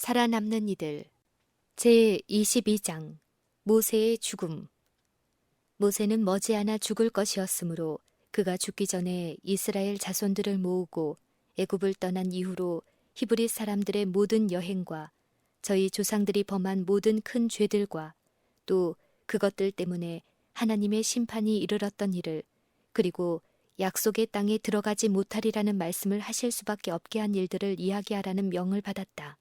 살아남는 이들 제22장 모세의 죽음. 모세는 머지않아 죽을 것이었으므로 그가 죽기 전에 이스라엘 자손들을 모으고 애굽을 떠난 이후로 히브리 사람들의 모든 여행과 저희 조상들이 범한 모든 큰 죄들과 또 그것들 때문에 하나님의 심판이 이르렀던 일을, 그리고 약속의 땅에 들어가지 못하리라는 말씀을 하실 수밖에 없게 한 일들을 이야기하라는 명을 받았다.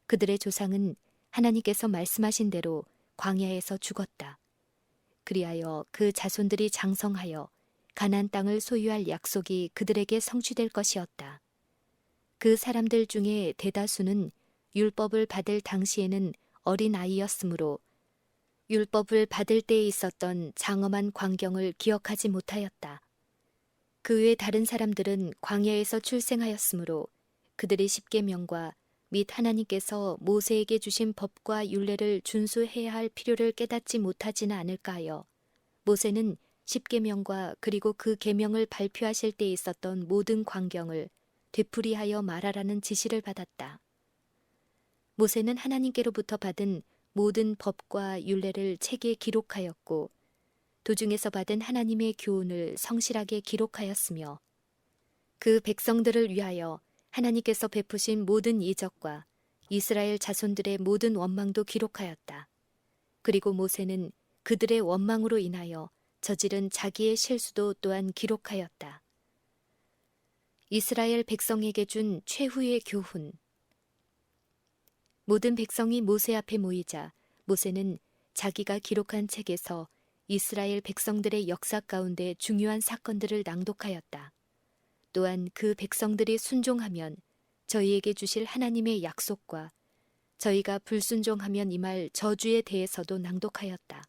그들의 조상은 하나님께서 말씀하신 대로 광야에서 죽었다. 그리하여 그 자손들이 장성하여 가나안 땅을 소유할 약속이 그들에게 성취될 것이었다. 그 사람들 중에 대다수는 율법을 받을 당시에는 어린 아이였으므로 율법을 받을 때에 있었던 장엄한 광경을 기억하지 못하였다. 그 외 다른 사람들은 광야에서 출생하였으므로 그들의 십계명과 및 하나님께서 모세에게 주신 법과 율례를 준수해야 할 필요를 깨닫지 못하지는 않을까 하여 모세는 십계명과 그리고 그 계명을 발표하실 때 있었던 모든 광경을 되풀이하여 말하라는 지시를 받았다. 모세는 하나님께로부터 받은 모든 법과 율례를 책에 기록하였고 도중에서 받은 하나님의 교훈을 성실하게 기록하였으며 그 백성들을 위하여 하나님께서 베푸신 모든 이적과 이스라엘 자손들의 모든 원망도 기록하였다. 그리고 모세는 그들의 원망으로 인하여 저지른 자기의 실수도 또한 기록하였다. 이스라엘 백성에게 준 최후의 교훈. 모든 백성이 모세 앞에 모이자 모세는 자기가 기록한 책에서 이스라엘 백성들의 역사 가운데 중요한 사건들을 낭독하였다. 또한 그 백성들이 순종하면 저희에게 주실 하나님의 약속과 저희가 불순종하면 임할 저주에 대해서도 낭독하였다.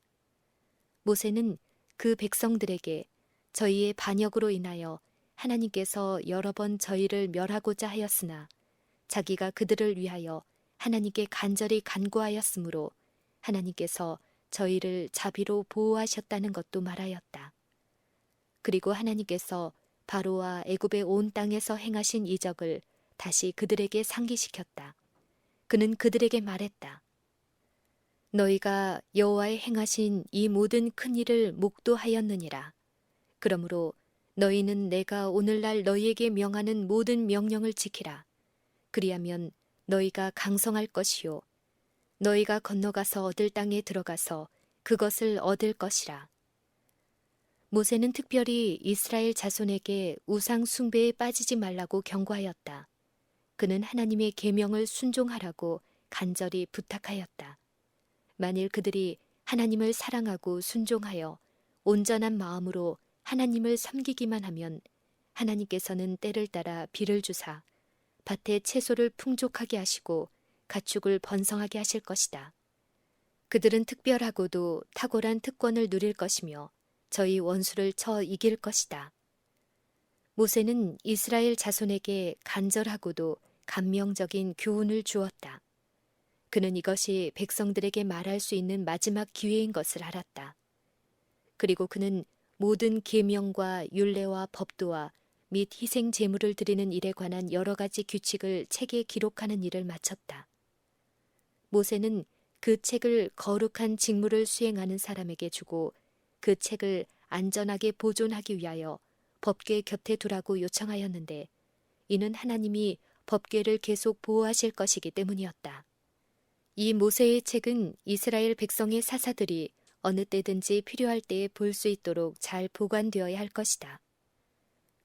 모세는 그 백성들에게 저희의 반역으로 인하여 하나님께서 여러 번 저희를 멸하고자 하였으나 자기가 그들을 위하여 하나님께 간절히 간구하였으므로 하나님께서 저희를 자비로 보호하셨다는 것도 말하였다. 그리고 하나님께서 바로와 애굽의 온 땅에서 행하신 이적을 다시 그들에게 상기시켰다. 그는 그들에게 말했다. 너희가 여호와의 행하신 이 모든 큰 일을 목도하였느니라. 그러므로 너희는 내가 오늘날 너희에게 명하는 모든 명령을 지키라. 그리하면 너희가 강성할 것이요 너희가 건너가서 얻을 땅에 들어가서 그것을 얻을 것이라. 모세는 특별히 이스라엘 자손에게 우상 숭배에 빠지지 말라고 경고하였다. 그는 하나님의 계명을 순종하라고 간절히 부탁하였다. 만일 그들이 하나님을 사랑하고 순종하여 온전한 마음으로 하나님을 섬기기만 하면 하나님께서는 때를 따라 비를 주사 밭에 채소를 풍족하게 하시고 가축을 번성하게 하실 것이다. 그들은 특별하고도 탁월한 특권을 누릴 것이며 저희 원수를 쳐 이길 것이다. 모세는 이스라엘 자손에게 간절하고도 감명적인 교훈을 주었다. 그는 이것이 백성들에게 말할 수 있는 마지막 기회인 것을 알았다. 그리고 그는 모든 계명과 율례와 법도와 및 희생 제물을 드리는 일에 관한 여러 가지 규칙을 책에 기록하는 일을 마쳤다. 모세는 그 책을 거룩한 직무를 수행하는 사람에게 주고 그 책을 안전하게 보존하기 위하여 법궤 곁에 두라고 요청하였는데 이는 하나님이 법궤를 계속 보호하실 것이기 때문이었다. 이 모세의 책은 이스라엘 백성의 사사들이 어느 때든지 필요할 때에 볼 수 있도록 잘 보관되어야 할 것이다.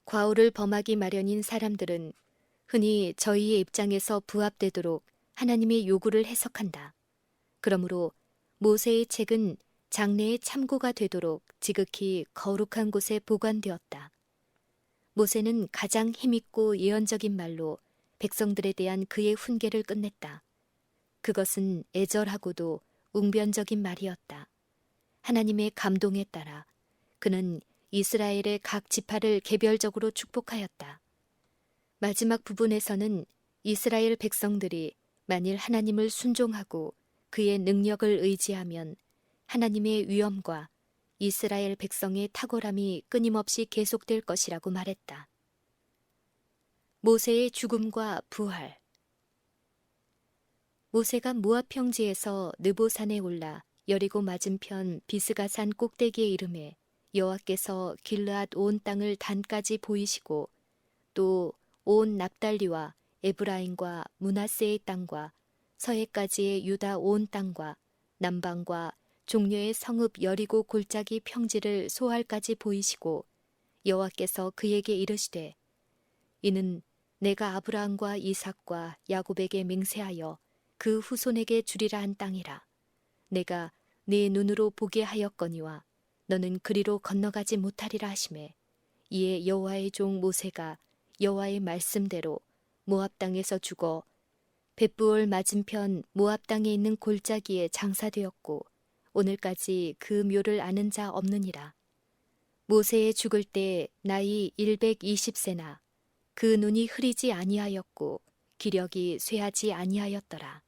과오를 범하기 마련인 사람들은 흔히 저희의 입장에서 부합되도록 하나님의 요구를 해석한다. 그러므로 모세의 책은 장래의 참고가 되도록 지극히 거룩한 곳에 보관되었다. 모세는 가장 힘있고 예언적인 말로 백성들에 대한 그의 훈계를 끝냈다. 그것은 애절하고도 웅변적인 말이었다. 하나님의 감동에 따라 그는 이스라엘의 각 지파를 개별적으로 축복하였다. 마지막 부분에서는 이스라엘 백성들이 만일 하나님을 순종하고 그의 능력을 의지하면 하나님의 위엄과 이스라엘 백성의 탁월함이 끊임없이 계속될 것이라고 말했다. 모세의 죽음과 부활. 모세가 모압 평지에서 느보산에 올라 여리고 맞은편 비스가산 꼭대기에 이르매 여호와께서 길르앗 온 땅을 단까지 보이시고 또 온 납달리와 에브라임과 므낫세의 땅과 서해까지의 유다 온 땅과 남방과 종려의 성읍 여리고 골짜기 평지를 소알까지 보이시고 여호와께서 그에게 이르시되 이는 내가 아브라함과 이삭과 야곱에게 맹세하여 그 후손에게 주리라 한 땅이라. 내가 네 눈으로 보게 하였거니와 너는 그리로 건너가지 못하리라 하시매 이에 여호와의 종 모세가 여호와의 말씀대로 모압 땅에서 죽어 벳부올 맞은편 모압 땅에 있는 골짜기에 장사되었고 오늘까지 그 묘를 아는 자 없느니라. 모세의 죽을 때 나이 120세나 그 눈이 흐리지 아니하였고 기력이 쇠하지 아니하였더라.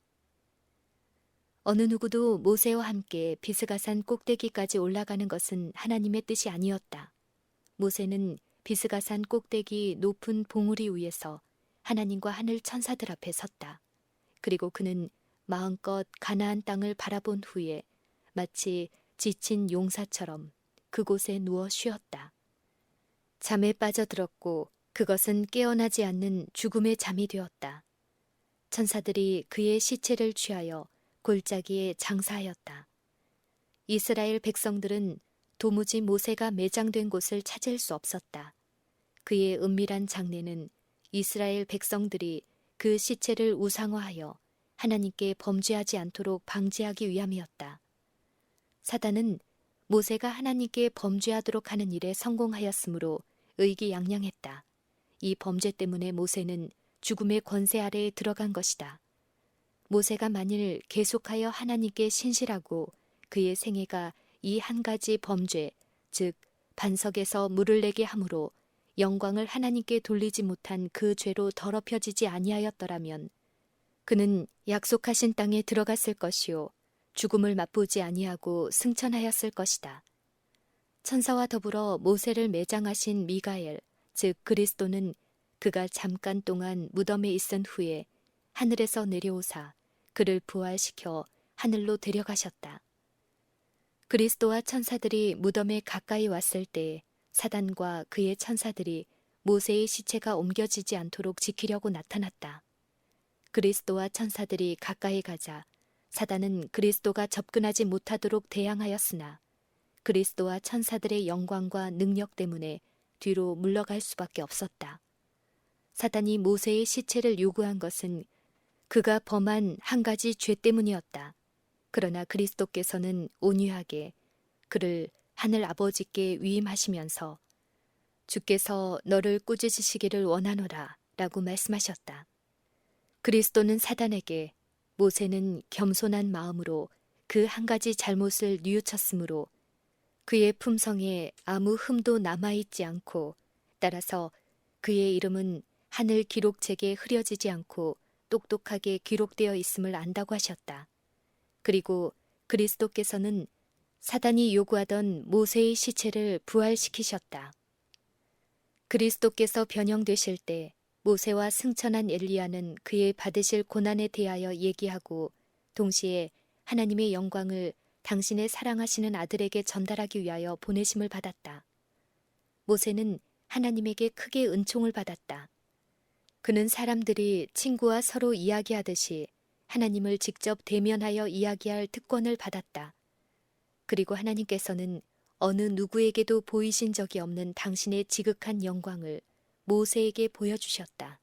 어느 누구도 모세와 함께 비스가산 꼭대기까지 올라가는 것은 하나님의 뜻이 아니었다. 모세는 비스가산 꼭대기 높은 봉우리 위에서 하나님과 하늘 천사들 앞에 섰다. 그리고 그는 마음껏 가나안 땅을 바라본 후에 마치 지친 용사처럼 그곳에 누워 쉬었다. 잠에 빠져들었고 그것은 깨어나지 않는 죽음의 잠이 되었다. 천사들이 그의 시체를 취하여 골짜기에 장사하였다. 이스라엘 백성들은 도무지 모세가 매장된 곳을 찾을 수 없었다. 그의 은밀한 장례는 이스라엘 백성들이 그 시체를 우상화하여 하나님께 범죄하지 않도록 방지하기 위함이었다. 사단은 모세가 하나님께 범죄하도록 하는 일에 성공하였으므로 의기양양했다. 이 범죄 때문에 모세는 죽음의 권세 아래에 들어간 것이다. 모세가 만일 계속하여 하나님께 신실하고 그의 생애가 이 한 가지 범죄, 즉 반석에서 물을 내게 함으로 영광을 하나님께 돌리지 못한 그 죄로 더럽혀지지 아니하였더라면 그는 약속하신 땅에 들어갔을 것이요 죽음을 맛보지 아니하고 승천하였을 것이다. 천사와 더불어 모세를 매장하신 미가엘, 즉 그리스도는 그가 잠깐 동안 무덤에 있은 후에 하늘에서 내려오사 그를 부활시켜 하늘로 데려가셨다. 그리스도와 천사들이 무덤에 가까이 왔을 때 사단과 그의 천사들이 모세의 시체가 옮겨지지 않도록 지키려고 나타났다. 그리스도와 천사들이 가까이 가자 사단은 그리스도가 접근하지 못하도록 대항하였으나 그리스도와 천사들의 영광과 능력 때문에 뒤로 물러갈 수밖에 없었다. 사단이 모세의 시체를 요구한 것은 그가 범한 한 가지 죄 때문이었다. 그러나 그리스도께서는 온유하게 그를 하늘 아버지께 위임하시면서 주께서 너를 꾸짖으시기를 원하노라 라고 말씀하셨다. 그리스도는 사단에게 모세는 겸손한 마음으로 그 한 가지 잘못을 뉘우쳤으므로 그의 품성에 아무 흠도 남아있지 않고 따라서 그의 이름은 하늘 기록책에 흐려지지 않고 똑똑하게 기록되어 있음을 안다고 하셨다. 그리고 그리스도께서는 사단이 요구하던 모세의 시체를 부활시키셨다. 그리스도께서 변형되실 때 모세와 승천한 엘리야는 그의 받으실 고난에 대하여 얘기하고 동시에 하나님의 영광을 당신의 사랑하시는 아들에게 전달하기 위하여 보내심을 받았다. 모세는 하나님에게 크게 은총을 받았다. 그는 사람들이 친구와 서로 이야기하듯이 하나님을 직접 대면하여 이야기할 특권을 받았다. 그리고 하나님께서는 어느 누구에게도 보이신 적이 없는 당신의 지극한 영광을 모세에게 보여주셨다.